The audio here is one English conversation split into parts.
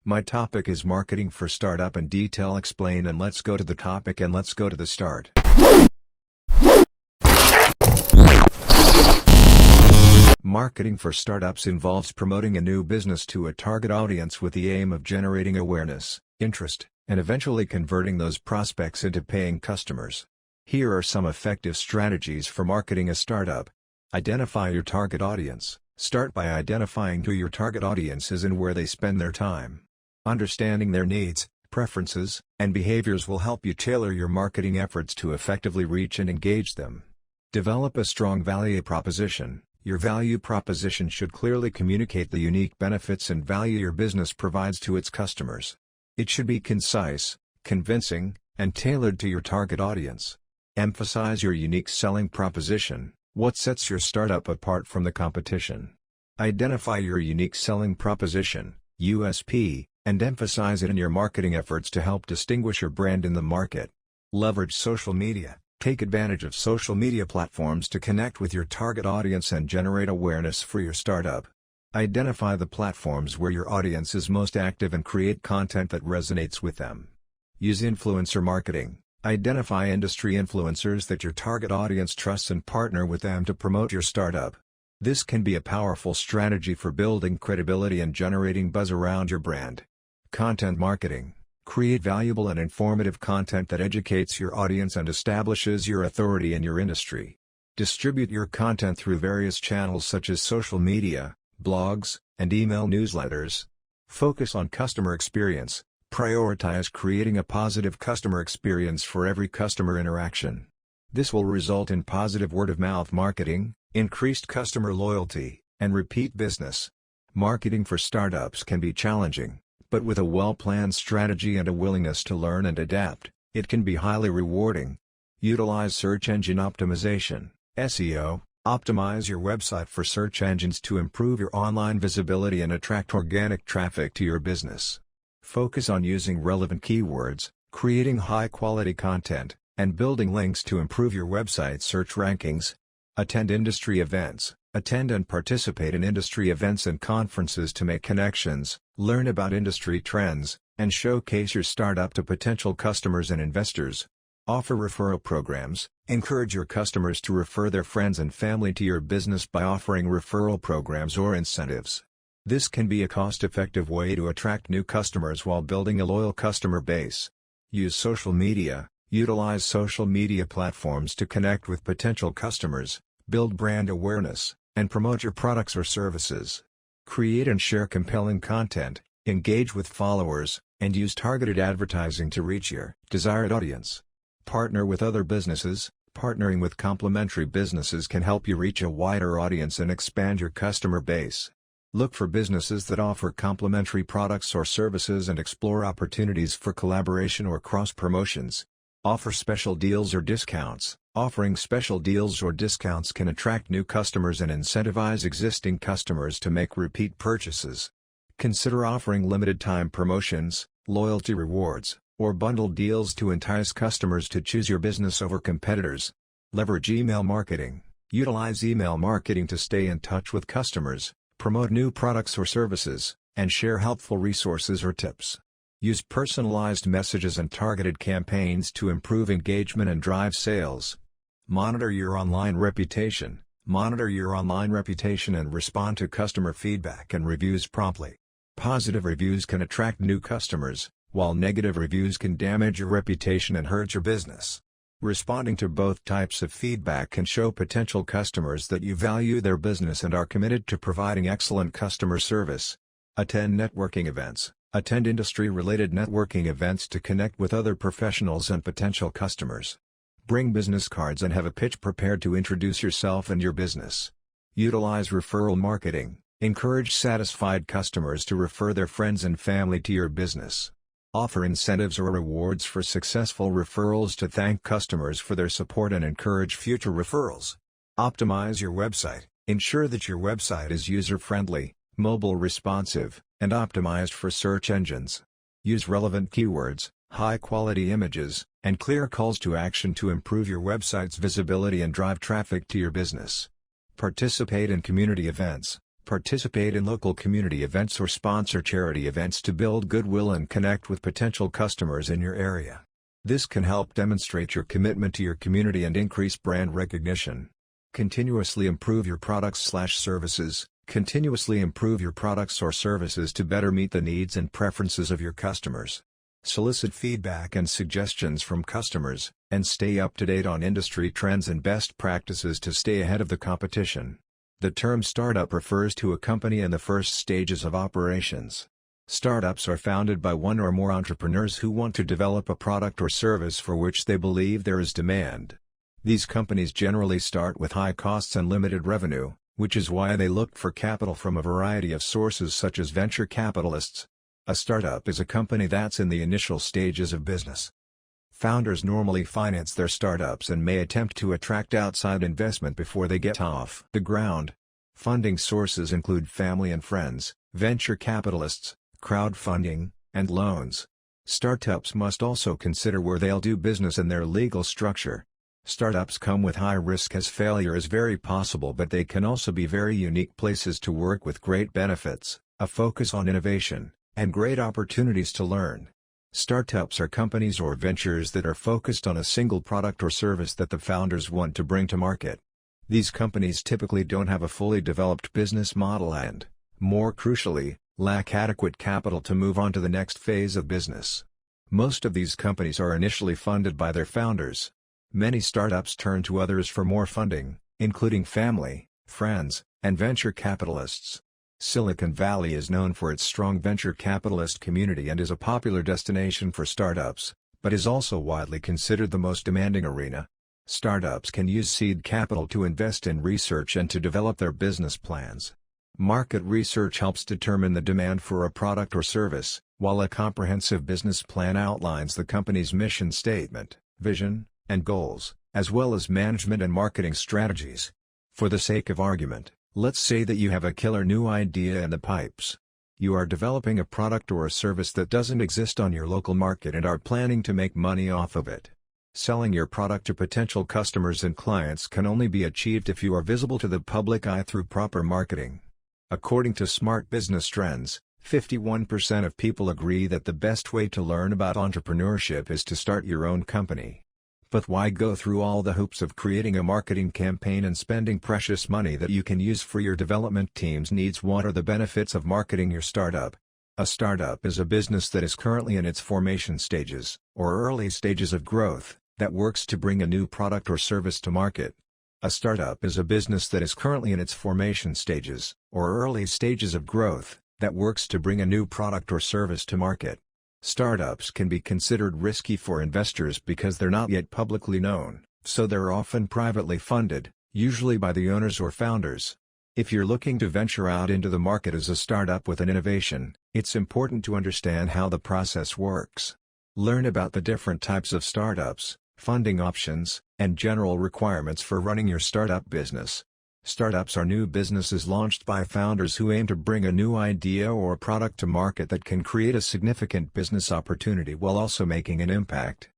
My topic is marketing for startup and detail explain, and let's go to the topic and let's go to the start. Marketing for startups involves promoting a new business to a target audience with the aim of generating awareness, interest, and eventually converting those prospects into paying customers. Here are some effective strategies for marketing a startup. Identify your target audience. Start by identifying who your target audience is and where they spend their time. Understanding their needs, preferences, and behaviors will help you tailor your marketing efforts to effectively reach and engage them. Develop a strong value proposition. Your value proposition should clearly communicate the unique benefits and value your business provides to its customers. It should be concise, convincing, and tailored to your target audience. Emphasize your unique selling proposition. What sets your startup apart from the competition? Identify your unique selling proposition, USP, and emphasize it in your marketing efforts to help distinguish your brand in the market. Leverage social media. Take advantage of social media platforms to connect with your target audience and generate awareness for your startup. Identify the platforms where your audience is most active and create content that resonates with them. Use influencer marketing. Identify industry influencers that your target audience trusts and partner with them to promote your startup. This can be a powerful strategy for building credibility and generating buzz around your brand. Content marketing. Create valuable and informative content that educates your audience and establishes your authority in your industry. Distribute your content through various channels such as social media, blogs, and email newsletters. Focus on customer experience. Prioritize creating a positive customer experience for every customer interaction. This will result in positive word-of-mouth marketing, increased customer loyalty, and repeat business. Marketing for startups can be challenging, but with a well-planned strategy and a willingness to learn and adapt, it can be highly rewarding. Utilize search engine optimization, SEO. Optimize your website for search engines to improve your online visibility and attract organic traffic to your business. Focus on using relevant keywords, creating high-quality content, and building links to improve your website search rankings. Attend industry events. Attend and participate in industry events and conferences to make connections, learn about industry trends, and showcase your startup to potential customers and investors. Offer referral programs. Encourage your customers to refer their friends and family to your business by offering referral programs or incentives. This can be a cost-effective way to attract new customers while building a loyal customer base. Use social media. Utilize social media platforms to connect with potential customers, build brand awareness, and promote your products or services. Create and share compelling content, engage with followers, and use targeted advertising to reach your desired audience. Partner with other businesses. Partnering with complementary businesses can help you reach a wider audience and expand your customer base. Look for businesses that offer complementary products or services and explore opportunities for collaboration or cross-promotions. Offer special deals or discounts. Offering special deals or discounts can attract new customers and incentivize existing customers to make repeat purchases. Consider offering limited-time promotions, loyalty rewards, or bundled deals to entice customers to choose your business over competitors. Leverage email marketing. Utilize email marketing to stay in touch with customers, promote new products or services, and share helpful resources or tips. Use personalized messages and targeted campaigns to improve engagement and drive sales. Monitor your online reputation. Monitor your online reputation and respond to customer feedback and reviews promptly. Positive reviews can attract new customers, while negative reviews can damage your reputation and hurt your business. Responding to both types of feedback can show potential customers that you value their business and are committed to providing excellent customer service. Attend networking events. Attend industry-related networking events to connect with other professionals and potential customers. Bring business cards and have a pitch prepared to introduce yourself and your business. Utilize referral marketing. Encourage satisfied customers to refer their friends and family to your business. Offer incentives or rewards for successful referrals to thank customers for their support and encourage future referrals. Optimize your website. Ensure that your website is user-friendly, mobile responsive, and optimized for search engines. Use relevant keywords, high-quality images, and clear calls to action to improve your website's visibility and drive traffic to your business. Participate in community events. Participate in local community events or sponsor charity events to build goodwill and connect with potential customers in your area. This can help demonstrate your commitment to your community and increase brand recognition. Continuously improve your products/services. Continuously improve your products or services to better meet the needs and preferences of your customers. Solicit feedback and suggestions from customers, and stay up to date on industry trends and best practices to stay ahead of the competition. The term startup refers to a company in the first stages of operations. Startups are founded by one or more entrepreneurs who want to develop a product or service for which they believe there is demand. These companies generally start with high costs and limited revenue, which is why they look for capital from a variety of sources such as venture capitalists. A startup is a company that's in the initial stages of business. Founders normally finance their startups and may attempt to attract outside investment before they get off the ground. Funding sources include family and friends, venture capitalists, crowdfunding, and loans. Startups must also consider where they'll do business and their legal structure. Startups come with high risk as failure is very possible, but they can also be very unique places to work with great benefits, a focus on innovation, and great opportunities to learn. Startups are companies or ventures that are focused on a single product or service that the founders want to bring to market. These companies typically don't have a fully developed business model and, more crucially, lack adequate capital to move on to the next phase of business. Most of these companies are initially funded by their founders. Many startups turn to others for more funding, including family, friends, and venture capitalists. Silicon Valley is known for its strong venture capitalist community and is a popular destination for startups, but is also widely considered the most demanding arena. Startups can use seed capital to invest in research and to develop their business plans. Market research helps determine the demand for a product or service, while a comprehensive business plan outlines the company's mission statement, vision, and goals, as well as management and marketing strategies. For the sake of argument, let's say that you have a killer new idea in the pipes. You are developing a product or a service that doesn't exist on your local market and are planning to make money off of it. Selling your product to potential customers and clients can only be achieved if you are visible to the public eye through proper marketing. According to Smart Business Trends, 51% of people agree that the best way to learn about entrepreneurship is to start your own company. But why go through all the hoops of creating a marketing campaign and spending precious money that you can use for your development team's needs? What are the benefits of marketing your startup? A startup is a business that is currently in its formation stages, or early stages of growth, that works to bring a new product or service to market. A startup is a business that is currently in its formation stages, or early stages of growth, that works to bring a new product or service to market. Startups can be considered risky for investors because they're not yet publicly known, so they're often privately funded, usually by the owners or founders. If you're looking to venture out into the market as a startup with an innovation, it's important to understand how the process works. Learn about the different types of startups, funding options, and general requirements for running your startup business. Startups are new businesses launched by founders who aim to bring a new idea or product to market that can create a significant business opportunity while also making an impact.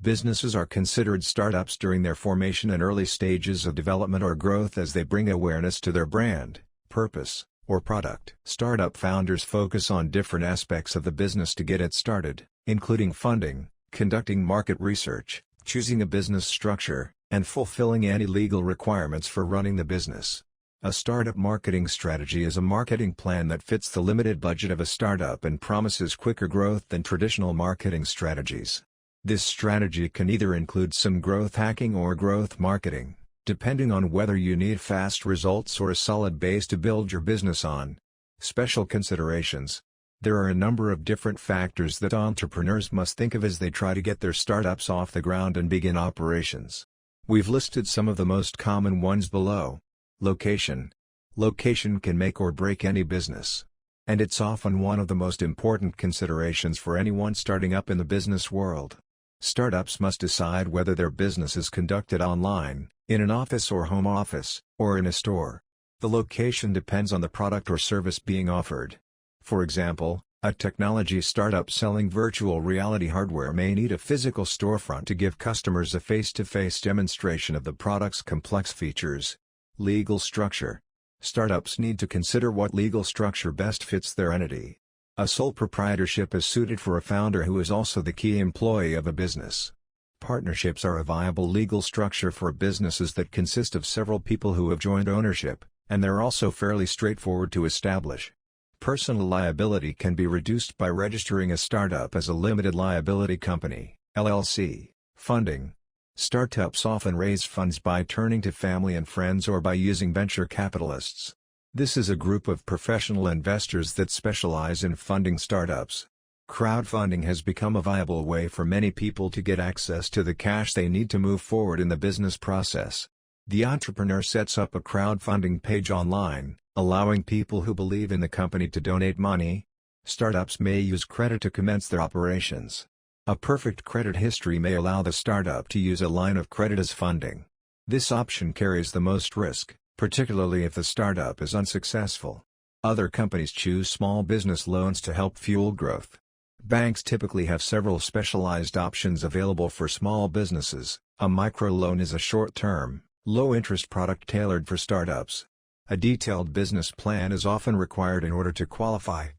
Businesses are considered startups during their formation and early stages of development or growth as they bring awareness to their brand, purpose, or product. Startup founders focus on different aspects of the business to get it started, including funding, conducting market research, choosing a business structure, and fulfilling any legal requirements for running the business. A startup marketing strategy is a marketing plan that fits the limited budget of a startup and promises quicker growth than traditional marketing strategies. This strategy can either include some growth hacking or growth marketing, depending on whether you need fast results or a solid base to build your business on. Special considerations. There are a number of different factors that entrepreneurs must think of as they try to get their startups off the ground and begin operations. We've listed some of the most common ones below. Location. Location can make or break any business. And it's often one of the most important considerations for anyone starting up in the business world. Startups must decide whether their business is conducted online, in an office or home office, or in a store. The location depends on the product or service being offered. For example, a technology startup selling virtual reality hardware may need a physical storefront to give customers a face-to-face demonstration of the product's complex features. Legal structure. Startups need to consider what legal structure best fits their entity. A sole proprietorship is suited for a founder who is also the key employee of a business. Partnerships are a viable legal structure for businesses that consist of several people who have joint ownership, and they're also fairly straightforward to establish. Personal liability can be reduced by registering a startup as a limited liability company, LLC. Funding. Startups often raise funds by turning to family and friends or by using venture capitalists. This is a group of professional investors that specialize in funding startups. Crowdfunding has become a viable way for many people to get access to the cash they need to move forward in the business process. The entrepreneur sets up a crowdfunding page online, allowing people who believe in the company to donate money. Startups may use credit to commence their operations. A perfect credit history may allow the startup to use a line of credit as funding. This option carries the most risk, particularly if the startup is unsuccessful. Other companies choose small business loans to help fuel growth. Banks typically have several specialized options available for small businesses. A microloan is a short-term, low-interest product tailored for startups. A detailed business plan is often required in order to qualify.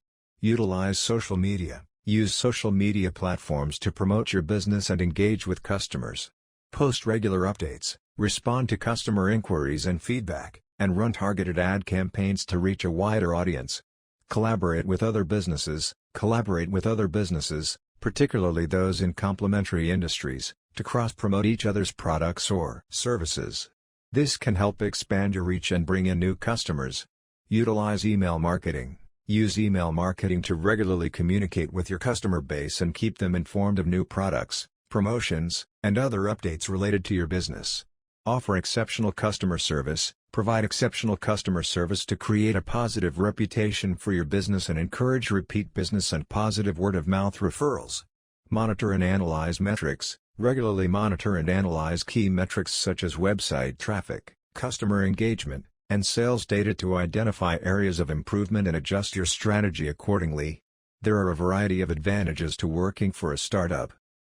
Utilize social media. Use social media platforms to promote your business and engage with customers. Post regular updates, respond to customer inquiries and feedback, and run targeted ad campaigns to reach a wider audience. Collaborate with other businesses. Collaborate with other businesses, particularly those in complementary industries, to cross-promote each other's products or services. This can help expand your reach and bring in new customers. Utilize email marketing. Use email marketing to regularly communicate with your customer base and keep them informed of new products, promotions, and other updates related to your business. Offer exceptional customer service. Provide exceptional customer service to create a positive reputation for your business and encourage repeat business and positive word-of-mouth referrals. Monitor and analyze metrics. Regularly monitor and analyze key metrics such as website traffic, customer engagement, and sales data to identify areas of improvement and adjust your strategy accordingly. There are a variety of advantages to working for a startup.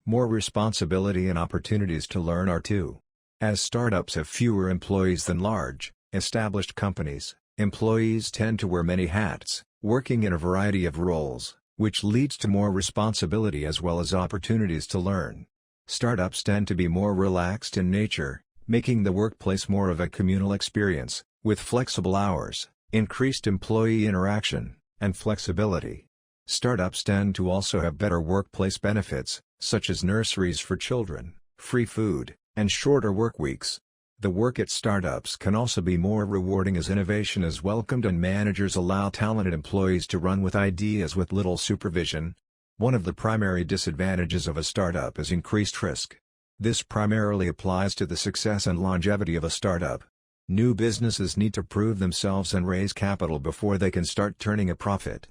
More responsibility and opportunities to learn are too. As startups have fewer employees than large, established companies, employees tend to wear many hats, working in a variety of roles, which leads to more responsibility as well as opportunities to learn. Startups tend to be more relaxed in nature, making the workplace more of a communal experience, with flexible hours, increased employee interaction, and flexibility. Startups tend to also have better workplace benefits, such as nurseries for children, free food, and shorter work weeks. The work at startups can also be more rewarding as innovation is welcomed and managers allow talented employees to run with ideas with little supervision. One of the primary disadvantages of a startup is increased risk. This primarily applies to the success and longevity of a startup. New businesses need to prove themselves and raise capital before they can start turning a profit.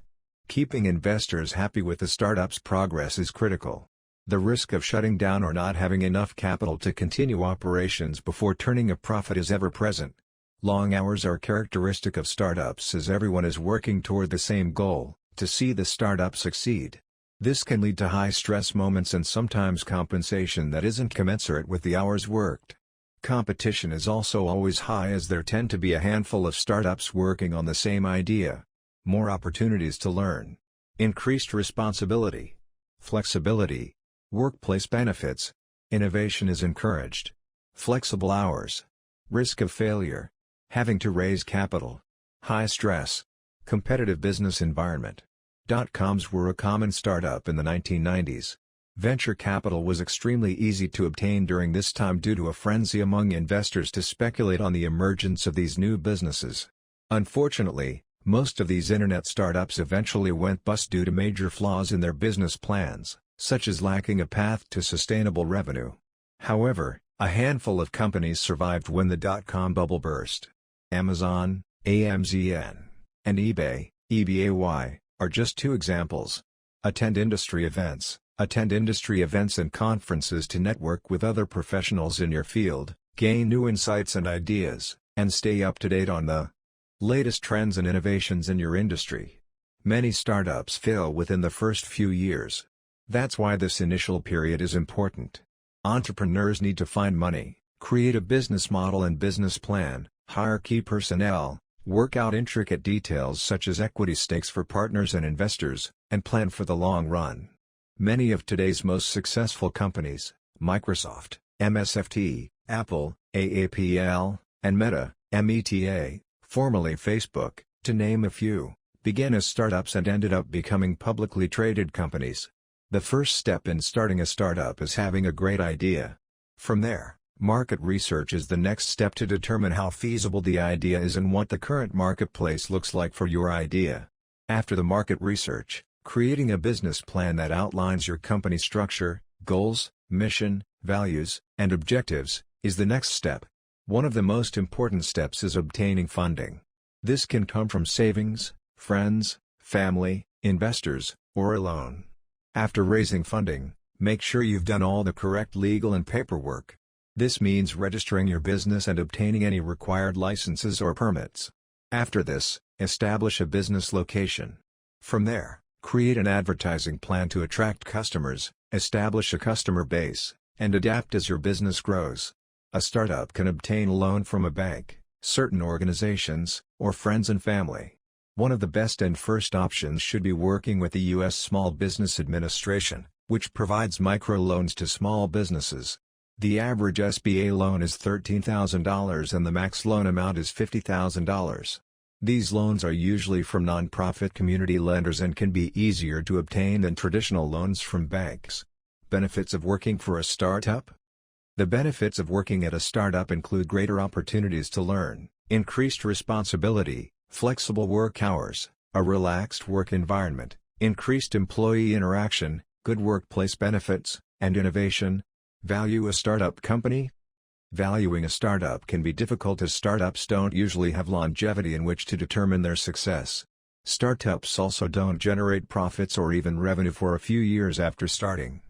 Keeping investors happy with the startup's progress is critical. The risk of shutting down or not having enough capital to continue operations before turning a profit is ever present. Long hours are characteristic of startups as everyone is working toward the same goal, to see the startup succeed. This can lead to high stress moments and sometimes compensation that isn't commensurate with the hours worked. Competition is also always high as there tend to be a handful of startups working on the same idea. More opportunities to learn. Increased responsibility. Flexibility. Workplace benefits. Innovation is encouraged. Flexible hours. Risk of failure. Having to raise capital. High stress. Competitive business environment. Dot-coms were a common startup in the 1990s. Venture capital was extremely easy to obtain during this time due to a frenzy among investors to speculate on the emergence of these new businesses. Unfortunately, most of these internet startups eventually went bust due to major flaws in their business plans, such as lacking a path to sustainable revenue. However, a handful of companies survived when the dot-com bubble burst. Amazon, AMZN, and eBay, EBAY, are just two examples. Attend industry events. Attend industry events and conferences to network with other professionals in your field, gain new insights and ideas, and stay up to date on the latest trends and innovations in your industry. Many startups fail within the first few years. That's why this initial period is important. Entrepreneurs need to find money, create a business model and business plan, hire key personnel, Work out intricate details such as equity stakes for partners and investors, and plan for the long run. Many of today's most successful companies, Microsoft, MSFT, Apple, AAPL, and Meta, META, formerly Facebook, to name a few, began as startups and ended up becoming publicly traded companies. The first step in starting a startup is having a great idea. From there, market research is the next step to determine how feasible the idea is and what the current marketplace looks like for your idea. After the market research, creating a business plan that outlines your company structure, goals, mission, values, and objectives, is the next step. One of the most important steps is obtaining funding. This can come from savings, friends, family, investors, or a loan. After raising funding, make sure you've done all the correct legal and paperwork. This means registering your business and obtaining any required licenses or permits. After this, establish a business location. From there, create an advertising plan to attract customers, establish a customer base, and adapt as your business grows. A startup can obtain a loan from a bank, certain organizations, or friends and family. One of the best and first options should be working with the U.S. Small Business Administration, which provides microloans to small businesses. The average SBA loan is $13,000 and the max loan amount is $50,000. These loans are usually from nonprofit community lenders and can be easier to obtain than traditional loans from banks. Benefits of working for a startup? The benefits of working at a startup include greater opportunities to learn, increased responsibility, flexible work hours, a relaxed work environment, increased employee interaction, good workplace benefits, and innovation. Value a startup company? Valuing a startup can be difficult as startups don't usually have longevity in which to determine their success. Startups also don't generate profits or even revenue for a few years after starting.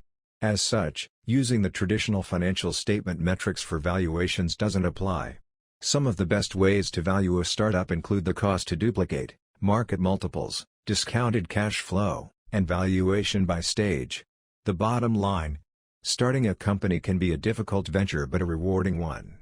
As such, using the traditional financial statement metrics for valuations doesn't apply. Some of the best ways to value a startup include the cost to duplicate, market multiples, discounted cash flow, and valuation by stage. The bottom line: starting a company can be a difficult venture but a rewarding one.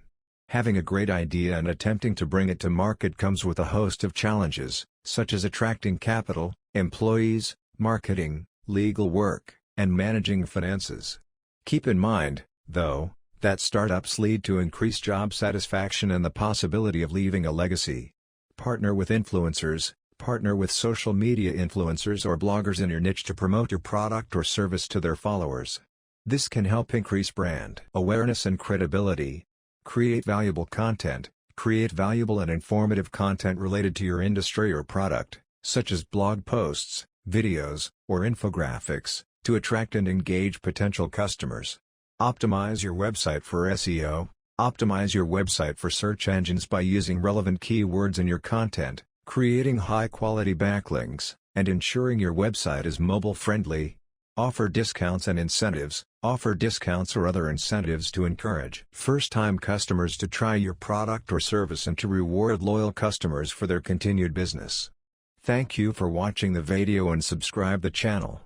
Having a great idea and attempting to bring it to market comes with a host of challenges, such as attracting capital, employees, marketing, legal work, and managing finances. Keep in mind, though, that startups lead to increased job satisfaction and the possibility of leaving a legacy. Partner with influencers, partner with social media influencers or bloggers in your niche to promote your product or service to their followers. This can help increase brand awareness and credibility. Create valuable content. Create valuable and informative content related to your industry or product, such as blog posts, videos, or infographics, to attract and engage potential customers. Optimize your website for SEO. Optimize your website for search engines by using relevant keywords in your content, creating high-quality backlinks, and ensuring your website is mobile-friendly. Offer discounts and incentives. Offer discounts or other incentives to encourage first-time customers to try your product or service and to reward loyal customers for their continued business. Thank you for watching the video and subscribe the channel.